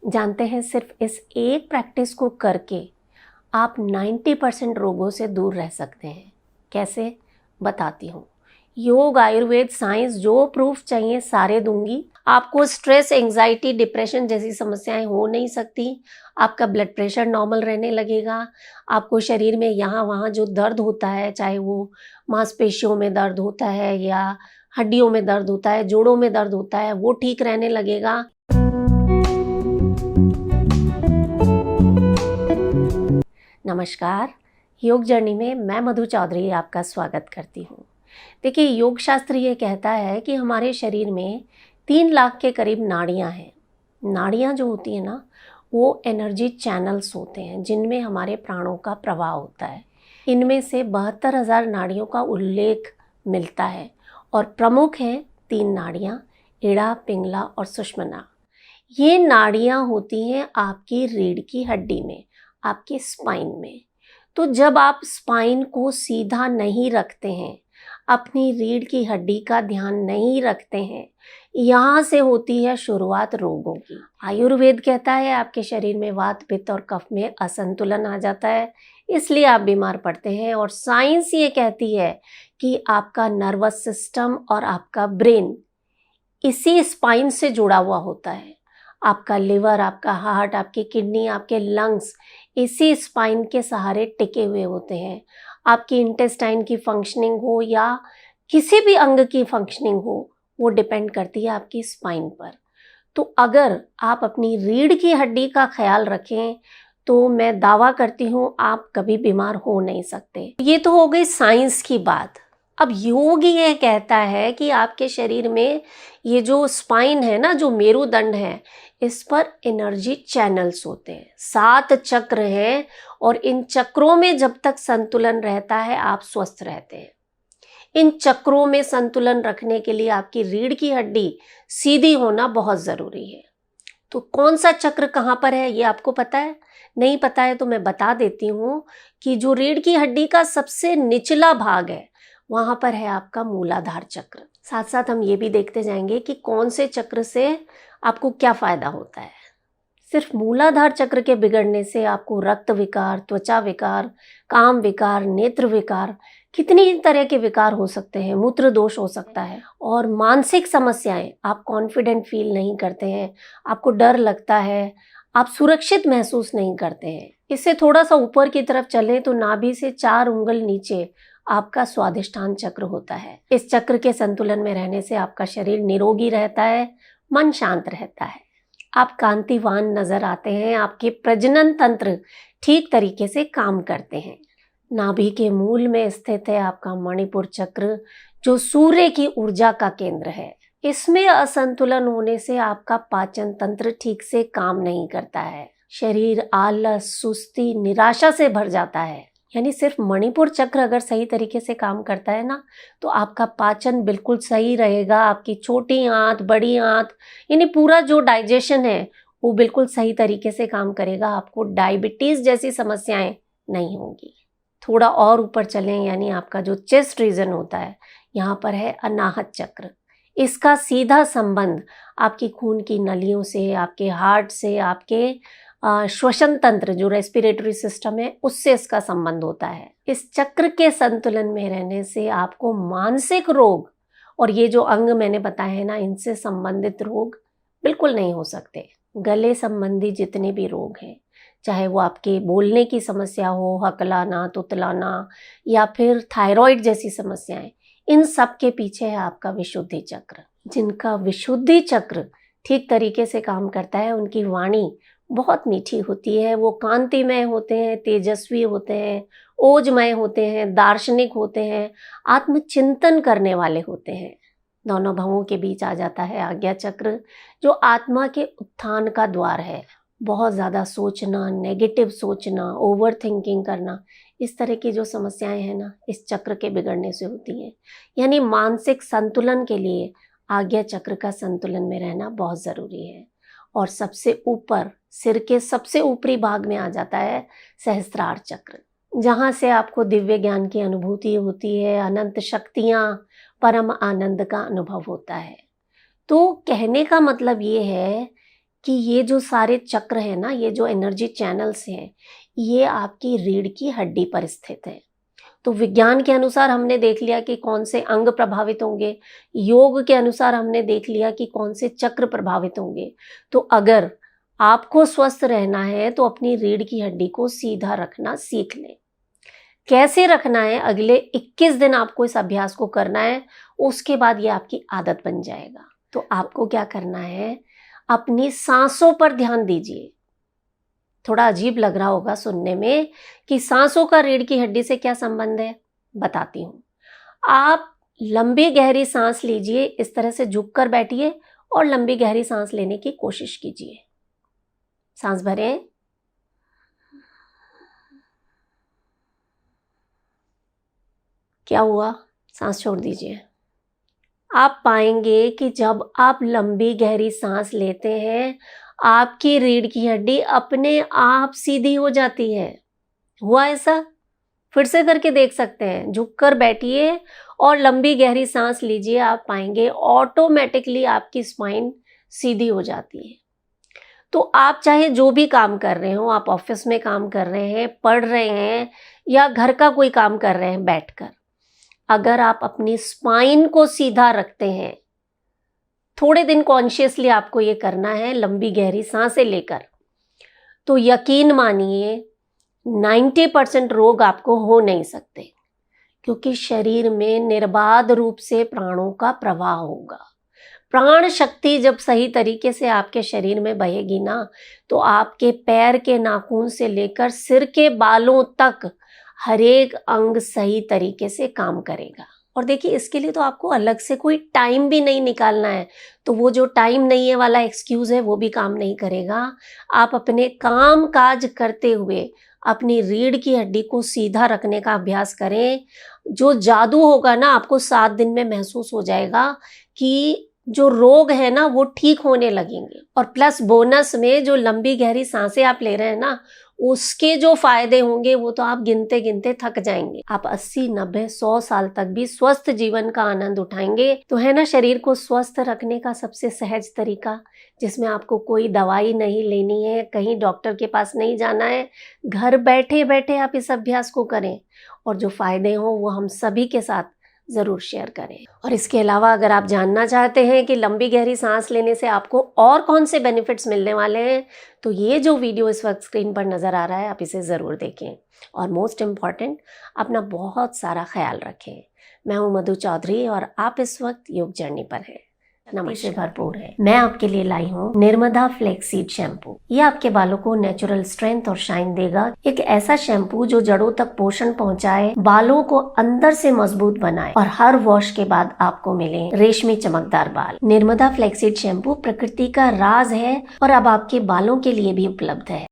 जानते हैं, सिर्फ इस एक प्रैक्टिस को करके आप 90% रोगों से दूर रह सकते हैं। कैसे, बताती हूँ। योग, आयुर्वेद, साइंस, जो प्रूफ चाहिए सारे दूंगी। आपको स्ट्रेस, एंजाइटी, डिप्रेशन जैसी समस्याएं हो नहीं सकती। आपका ब्लड प्रेशर नॉर्मल रहने लगेगा। आपको शरीर में यहाँ वहाँ जो दर्द होता है, चाहे वो मांसपेशियों में दर्द होता है या हड्डियों में दर्द होता है, जोड़ों में दर्द होता है, वो ठीक रहने लगेगा। नमस्कार, योग जर्नी में मैं मधु चौधरी आपका स्वागत करती हूँ। देखिए, योग शास्त्र ये कहता है कि हमारे शरीर में 3 लाख के करीब नाड़ियाँ हैं। नाड़ियाँ जो होती हैं ना, वो एनर्जी चैनल्स होते हैं जिनमें हमारे प्राणों का प्रवाह होता है। इनमें से 72,000 नाड़ियों का उल्लेख मिलता है और प्रमुख हैं 3 नाड़ियाँ, इड़ा, पिंगला और सुषुम्ना। ये नाड़ियाँ होती हैं आपकी रीढ़ की हड्डी में, आपके स्पाइन में। तो जब आप स्पाइन को सीधा नहीं रखते हैं, अपनी रीढ़ की हड्डी का ध्यान नहीं रखते हैं, यहाँ से होती है शुरुआत रोगों की। आयुर्वेद कहता है आपके शरीर में वात, पित्त और कफ में असंतुलन आ जाता है, इसलिए आप बीमार पड़ते हैं। और साइंस ये कहती है कि आपका नर्वस सिस्टम और आपका ब्रेन इसी स्पाइन से जुड़ा हुआ होता है। आपका लिवर, आपका हार्ट, आपकी किडनी, आपके लंग्स इसी स्पाइन के सहारे टिके हुए होते हैं। आपकी इंटेस्टाइन की फंक्शनिंग हो या किसी भी अंग की फंक्शनिंग हो, वो डिपेंड करती है आपकी स्पाइन पर। तो अगर आप अपनी रीढ़ की हड्डी का ख्याल रखें तो मैं दावा करती हूँ आप कभी बीमार हो नहीं सकते। ये तो हो गई साइंस की बात। अब योग ये कहता है कि आपके शरीर में ये जो स्पाइन है ना, जो मेरुदंड है, इस पर एनर्जी चैनल्स होते हैं। 7 चक्र हैं और इन चक्रों में जब तक संतुलन रहता है आप स्वस्थ रहते हैं। इन चक्रों में संतुलन रखने के लिए आपकी रीढ़ की हड्डी सीधी होना बहुत ज़रूरी है। तो कौन सा चक्र कहाँ पर है ये आपको पता है? नहीं पता है तो मैं बता देती हूँ कि जो रीढ़ की हड्डी का सबसे निचला भाग है, वहाँ पर है आपका मूलाधार चक्र। साथ साथ हम ये भी देखते जाएंगे कि कौन से चक्र से आपको क्या फ़ायदा होता है। सिर्फ मूलाधार चक्र के बिगड़ने से आपको रक्त विकार, त्वचा विकार, काम विकार, नेत्र विकार, कितनी तरह के विकार हो सकते हैं, मूत्र दोष हो सकता है। और मानसिक समस्याएं, आप कॉन्फिडेंट फील नहीं करते हैं, आपको डर लगता है, आप सुरक्षित महसूस नहीं करते हैं। इससे थोड़ा सा ऊपर की तरफ चलें तो नाभि से 4 उंगल नीचे आपका स्वादिष्ठान चक्र होता है। इस चक्र के संतुलन में रहने से आपका शरीर निरोगी रहता है, मन शांत रहता है, आप कांतिवान नजर आते हैं, आपके प्रजनन तंत्र ठीक तरीके से काम करते हैं। नाभि के मूल में स्थित है आपका मणिपुर चक्र, जो सूर्य की ऊर्जा का केंद्र है। इसमें असंतुलन होने से आपका पाचन तंत्र ठीक से काम नहीं करता है, शरीर आलस, सुस्ती, निराशा से भर जाता है। यानी सिर्फ मणिपुर चक्र अगर सही तरीके से काम करता है ना, तो आपका पाचन बिल्कुल सही रहेगा, आपकी छोटी आंत, बड़ी आंत, यानी पूरा जो डाइजेशन है वो बिल्कुल सही तरीके से काम करेगा। आपको डायबिटीज़ जैसी समस्याएं नहीं होंगी। थोड़ा और ऊपर चलें, यानी आपका जो चेस्ट रीजन होता है, यहाँ पर है अनाहत चक्र। इसका सीधा संबंध आपकी खून की नलियों से, आपके हार्ट से, आपके श्वसन तंत्र जो रेस्पिरेटरी सिस्टम है, उससे इसका संबंध होता है। इस चक्र के संतुलन में रहने से आपको मानसिक रोग और ये जो अंग मैंने बताए हैं ना, इनसे संबंधित रोग बिल्कुल नहीं हो सकते। गले संबंधी जितने भी रोग हैं, चाहे वो आपके बोलने की समस्या हो, हकलाना, तुतलाना या फिर थायराइड जैसी समस्याएं, इन सब के पीछे है आपका विशुद्धि चक्र। जिनका विशुद्धि चक्र ठीक तरीके से काम करता है, उनकी वाणी बहुत मीठी होती है, वो कांतिमय होते हैं, तेजस्वी होते हैं, ओजमय होते हैं, दार्शनिक होते हैं, आत्मचिंतन करने वाले होते हैं। दोनों भवों के बीच आ जाता है आज्ञा चक्र, जो आत्मा के उत्थान का द्वार है। बहुत ज़्यादा सोचना, नेगेटिव सोचना, ओवर थिंकिंग करना, इस तरह की जो समस्याएं हैं ना, इस चक्र के बिगड़ने से होती हैं। यानी मानसिक संतुलन के लिए आज्ञा चक्र का संतुलन में रहना बहुत ज़रूरी है। और सबसे ऊपर, सिर के सबसे ऊपरी भाग में आ जाता है सहस्त्रार चक्र, जहाँ से आपको दिव्य ज्ञान की अनुभूति होती है, अनंत शक्तियाँ, परम आनंद का अनुभव होता है। तो कहने का मतलब ये है कि ये जो सारे चक्र है ना, ये जो एनर्जी चैनल्स हैं, ये आपकी रीढ़ की हड्डी पर स्थित है। तो विज्ञान के अनुसार हमने देख लिया कि कौन से अंग प्रभावित होंगे, योग के अनुसार हमने देख लिया कि कौन से चक्र प्रभावित होंगे। तो अगर आपको स्वस्थ रहना है तो अपनी रीढ़ की हड्डी को सीधा रखना सीख लें। कैसे रखना है, अगले 21 दिन आपको इस अभ्यास को करना है, उसके बाद ये आपकी आदत बन जाएगा। तो आपको क्या करना है, अपनी सांसों पर ध्यान दीजिए। थोड़ा अजीब लग रहा होगा सुनने में कि सांसों का रीढ़ की हड्डी से क्या संबंध है, बताती हूँ। आप लंबी गहरी सांस लीजिए, इस तरह से झुककर बैठिए और लंबी गहरी सांस लेने की कोशिश कीजिए। सांस भरें, क्या हुआ, सांस छोड़ दीजिए। आप पाएंगे कि जब आप लंबी गहरी सांस लेते हैं, आपकी रीढ़ की हड्डी अपने आप सीधी हो जाती है। हुआ ऐसा? फिर से करके देख सकते हैं। झुककर बैठिए और लंबी गहरी सांस लीजिए, आप पाएंगे ऑटोमेटिकली आपकी स्पाइन सीधी हो जाती है। तो आप चाहे जो भी काम कर रहे हो, आप ऑफिस में काम कर रहे हैं, पढ़ रहे हैं या घर का कोई काम कर रहे हैं बैठकर, अगर आप अपनी स्पाइन को सीधा रखते हैं, थोड़े दिन कॉन्शियसली आपको ये करना है लंबी गहरी सांसें लेकर, तो यकीन मानिए 90% रोग आपको हो नहीं सकते, क्योंकि शरीर में निर्बाध रूप से प्राणों का प्रवाह होगा। प्राण शक्ति जब सही तरीके से आपके शरीर में बहेगी ना, तो आपके पैर के नाखून से लेकर सिर के बालों तक हर एक अंग सही तरीके से काम करेगा। और देखिए, इसके लिए तो आपको अलग से कोई टाइम भी नहीं निकालना है। तो वो जो टाइम नहीं है वाला एक्सक्यूज है, वो भी काम नहीं करेगा। आप अपने काम काज करते हुए अपनी रीढ़ की हड्डी को सीधा रखने का अभ्यास करें। जो जादू होगा ना, आपको 7 दिन में महसूस हो जाएगा कि जो रोग है ना वो ठीक होने लगेंगे। और प्लस बोनस में जो लंबी गहरी सांसें आप ले रहे हैं ना, उसके जो फायदे होंगे वो तो आप गिनते गिनते थक जाएंगे। आप 80, 90, 100 साल तक भी स्वस्थ जीवन का आनंद उठाएंगे। तो है ना, शरीर को स्वस्थ रखने का सबसे सहज तरीका, जिसमें आपको कोई दवाई नहीं लेनी है, कहीं डॉक्टर के पास नहीं जाना है, घर बैठे बैठे आप इस अभ्यास को करें और जो फायदे हों वो हम सभी के साथ ज़रूर शेयर करें। और इसके अलावा अगर आप जानना चाहते हैं कि लंबी गहरी सांस लेने से आपको और कौन से बेनिफिट्स मिलने वाले हैं, तो ये जो वीडियो इस वक्त स्क्रीन पर नज़र आ रहा है, आप इसे ज़रूर देखें। और मोस्ट इम्पॉर्टेंट, अपना बहुत सारा ख्याल रखें। मैं हूँ मधु चौधरी और आप इस वक्त योग जर्नी पर हैं। नमस्ते भरपूर है। मैं आपके लिए लाई हूँ निर्मदा फ्लेक्सीड शैम्पू। ये आपके बालों को नेचुरल स्ट्रेंथ और शाइन देगा। एक ऐसा शैम्पू जो जड़ों तक पोषण पहुँचाए, बालों को अंदर से मजबूत बनाए और हर वॉश के बाद आपको मिले रेशमी चमकदार बाल। निर्मदा फ्लेक्सीड शैम्पू प्रकृति का राज है और अब आपके बालों के लिए भी उपलब्ध है।